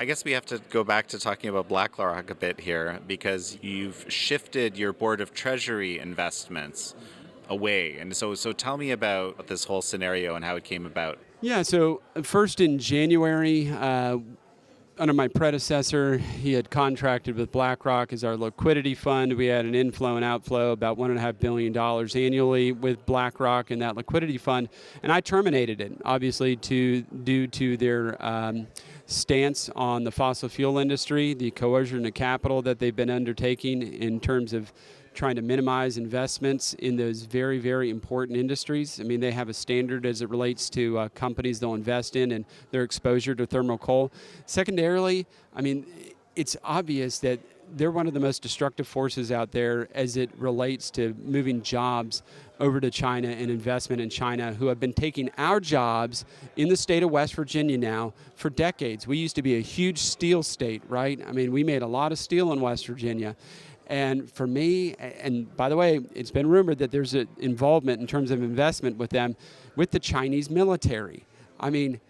I guess we have to go back to talking about Blackrock a bit here because you've shifted your board of treasury investments away. And so tell me about this whole scenario and how it came about. Yeah, so first in January, under my predecessor, he had contracted with Blackrock as our liquidity fund. We had an inflow and outflow about $1.5 billion annually with Blackrock in that liquidity fund, and I terminated it, obviously, due to their stance on the fossil fuel industry, the coercion of capital that they've been undertaking in terms of trying to minimize investments in those very, very important industries. I mean, they have a standard as it relates to companies they'll invest in and their exposure to thermal coal. Secondarily, I mean, it's obvious that they're one of the most destructive forces out there as it relates to moving jobs over to China and investment in China, who have been taking our jobs in the state of West Virginia now for decades. We used to be a huge steel state, right? I mean, we made a lot of steel in West Virginia. And for me, and by the way, it's been rumored that there's an involvement in terms of investment with them, with the Chinese military. I mean,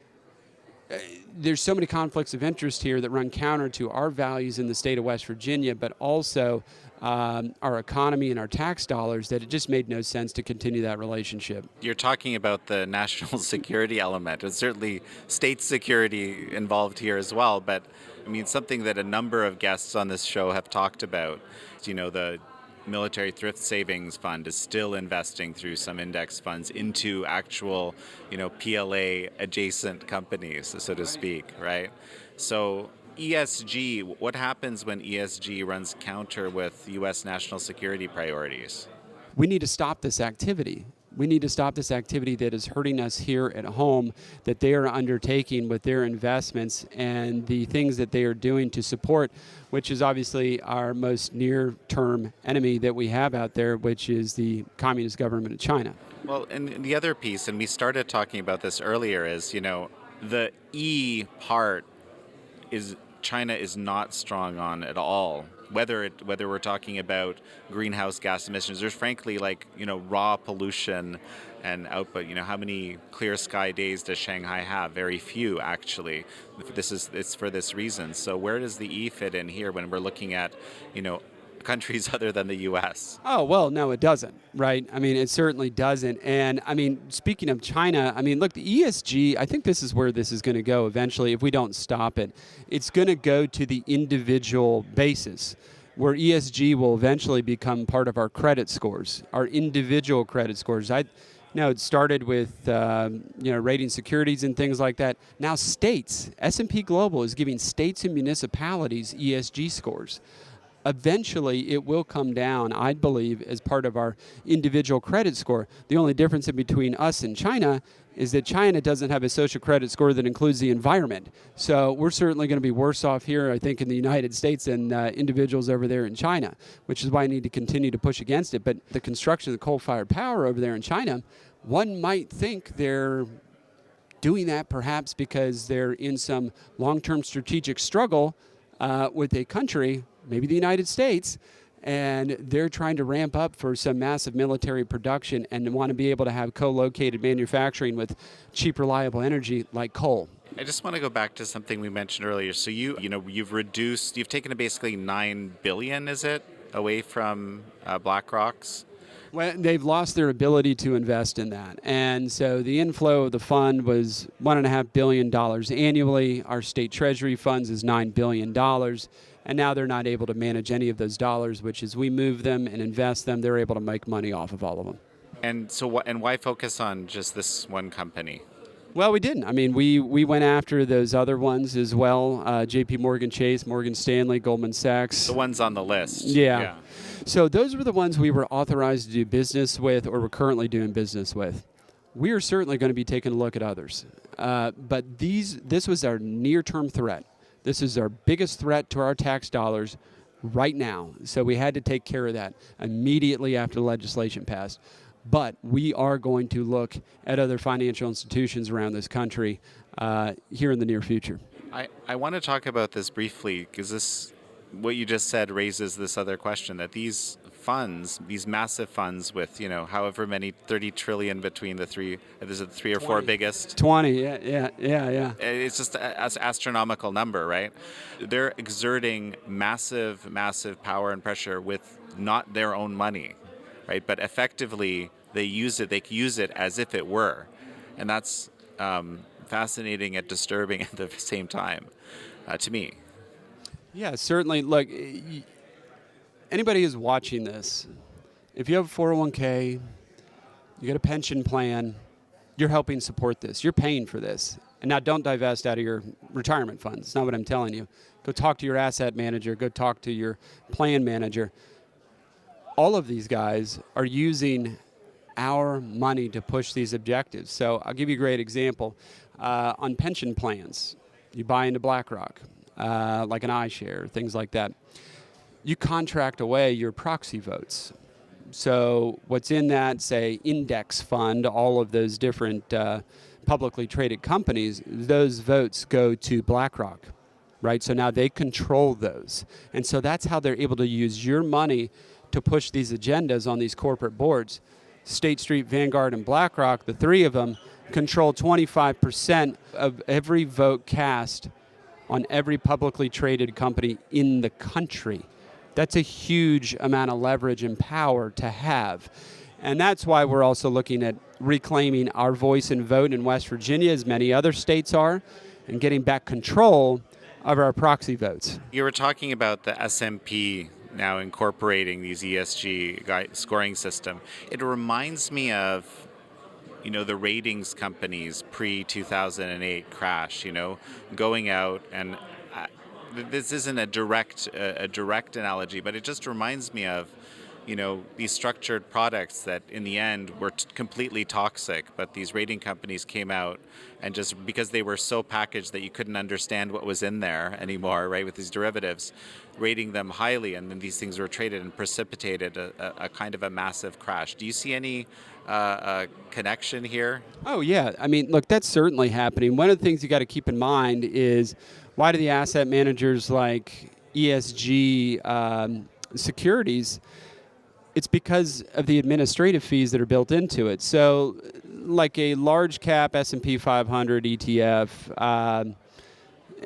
there's so many conflicts of interest here that run counter to our values in the state of West Virginia, but also our economy and our tax dollars, that it just made no sense to continue that relationship. You're talking about the national security element. There's certainly state security involved here as well, but I mean, something that a number of guests on this show have talked about. You know, the Military Thrift Savings Fund is still investing through some index funds into actual, PLA adjacent companies, so to speak, right? So ESG, what happens when ESG runs counter with U.S. national security priorities? We need to stop this activity. We need to stop this activity that is hurting us here at home, that they are undertaking with their investments and the things that they are doing to support, which is obviously our most near-term enemy that we have out there, which is the Communist government of China. Well, and the other piece, and we started talking about this earlier, is, the E part is China is not strong on at all. Whether we're talking about greenhouse gas emissions, there's frankly raw pollution and output. How many clear sky days does Shanghai have? Very few, actually. It's for this reason. So where does the E fit in here when we're looking at countries other than the U.S.? Oh, well, no, it doesn't, right? I mean, it certainly doesn't. And, I mean, speaking of China, I mean, look, the ESG, I think this is where this is going to go eventually if we don't stop it. It's going to go to the individual basis, where ESG will eventually become part of our credit scores, our individual credit scores. It started with rating securities and things like that. Now states, S&P Global is giving states and municipalities ESG scores. Eventually, it will come down, I believe, as part of our individual credit score. The only difference in between us and China is that China doesn't have a social credit score that includes the environment. So we're certainly going to be worse off here, I think, in the United States than individuals over there in China, which is why I need to continue to push against it. But the construction of the coal-fired power over there in China, one might think they're doing that perhaps because they're in some long-term strategic struggle with a country, maybe the United States, and they're trying to ramp up for some massive military production and want to be able to have co-located manufacturing with cheap, reliable energy like coal. I just want to go back to something we mentioned earlier. So you've taken basically $9 billion, is it, away from BlackRock's? Well, they've lost their ability to invest in that. And so the inflow of the fund was $1.5 billion annually. Our state treasury funds is $9 billion. And now they're not able to manage any of those dollars, which is we move them and invest them, they're able to make money off of all of them. And so why focus on just this one company? Well, we didn't. I mean, we went after those other ones as well, JP Morgan Chase, Morgan Stanley, Goldman Sachs. The ones on the list. Yeah. So those were the ones we were authorized to do business with or we're currently doing business with. We are certainly going to be taking a look at others. But this was our near-term threat. This is our biggest threat to our tax dollars right now. So we had to take care of that immediately after the legislation passed. But we are going to look at other financial institutions around this country here in the near future. I want to talk about this briefly because what you just said raises this other question, that these funds, these massive funds with, however many 30 trillion between the three, is it the three or four biggest? 20, yeah. It's just an astronomical number, right? They're exerting massive, massive power and pressure with not their own money, right? But effectively, they use it as if it were. And that's fascinating and disturbing at the same time, to me. Yeah, certainly. Look, anybody who's watching this, if you have a 401k, you get a pension plan, you're helping support this. You're paying for this. And now don't divest out of your retirement funds. It's not what I'm telling you. Go talk to your asset manager. Go talk to your plan manager. All of these guys are using our money to push these objectives. So I'll give you a great example. On pension plans, you buy into Blackrock, like an iShare, things like that. You contract away your proxy votes. So what's in that, say, index fund, all of those different publicly traded companies, those votes go to Blackrock, right? So now they control those. And so that's how they're able to use your money to push these agendas on these corporate boards. State Street, Vanguard, and Blackrock, the three of them, control 25% of every vote cast on every publicly traded company in the country. That's a huge amount of leverage and power to have. And that's why we're also looking at reclaiming our voice and vote in West Virginia, as many other states are, and getting back control of our proxy votes. You were talking about the S&P now incorporating these ESG scoring system. It reminds me of, the ratings companies pre-2008 crash, going out and this isn't a direct analogy, but it just reminds me of, these structured products that in the end were completely toxic, but these rating companies came out and just because they were so packaged that you couldn't understand what was in there anymore, right, with these derivatives, rating them highly, and then these things were traded and precipitated a kind of a massive crash. Do you see any connection here? Oh, yeah. I mean, look, that's certainly happening. One of the things you got to keep in mind is why do the asset managers like ESG securities? It's because of the administrative fees that are built into it. So like a large cap S&P 500 ETF,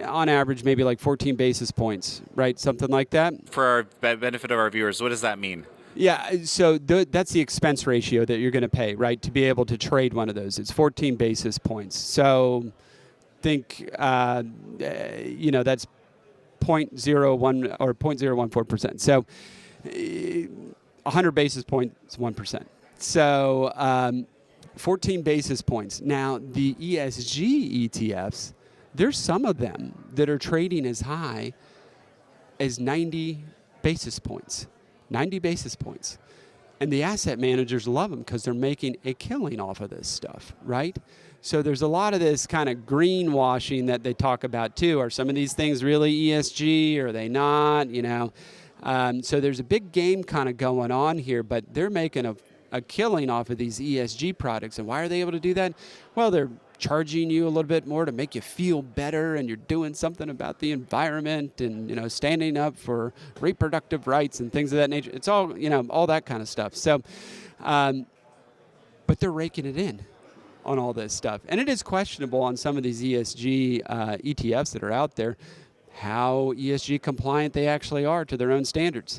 on average, maybe like 14 basis points, right? Something like that. For our benefit of our viewers, what does that mean? Yeah, so that's the expense ratio that you're going to pay, right, to be able to trade one of those. It's 14 basis points. So think, that's 0.01 or 0.014%. So 100 basis points, 1%. So 14 basis points. Now, the ESG ETFs, there's some of them that are trading as high as 90 basis points. 90 basis points. And the asset managers love them because they're making a killing off of this stuff, right? So there's a lot of this kind of greenwashing that they talk about too. Are some of these things really ESG? Are they not? So there's a big game kind of going on here, but they're making a killing off of these ESG products. And why are they able to do that? Well, they're charging you a little bit more to make you feel better, and you're doing something about the environment and, standing up for reproductive rights and things of that nature. It's all, all that kind of stuff. So, but they're raking it in on all this stuff. And it is questionable on some of these ESG ETFs that are out there how ESG compliant they actually are to their own standards.